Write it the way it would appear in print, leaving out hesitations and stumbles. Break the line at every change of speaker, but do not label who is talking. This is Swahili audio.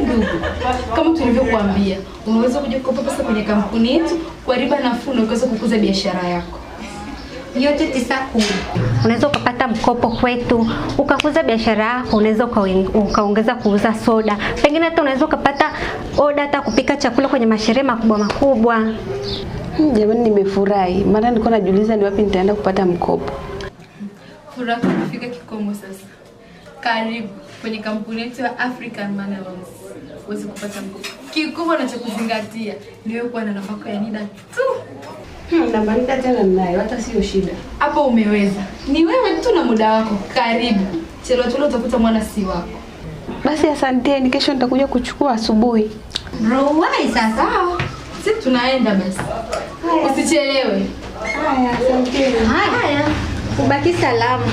Ndugu, kama tulivyokuambia, unaweza kuja kukopa pesa kwenye kampuni yetu kwa riba nafuu na ukaweza kukuza biashara yako.
Yote 910. Unaweza ukapata mkopo kwetu, ukakuza biashara yako, unaweza ukaongeza kuuza soda. Pengine hata unaweza ukapata oda hata kupika chakula kwenye masherehe makubwa.
Jamani, nimefurahi. Maana nilikuwa najiuliza ni wapi nitaenda kupata mkopo.
Furaha kufika kikomo sasa. Karibu kwenye kampuni yetu ya African Money Loans. Uweze kupata mkopo. Kikubwa na cha kuzingatia ni wewe kuwa na nafaka ya NIDA tu.
Na Marita tena ninayo, hata sio shida.
Hapo umeweza. Ni wewe tu na muda wako. Karibu. Chelo utakuta mwana si wako.
Basi asanteni, kesho nitakuja kuchukua asubuhi.
Rowai sasa.
Sisi tunaenda basi. Usichelewe.
Haya, asanteni.
Haya. Ubaki salama.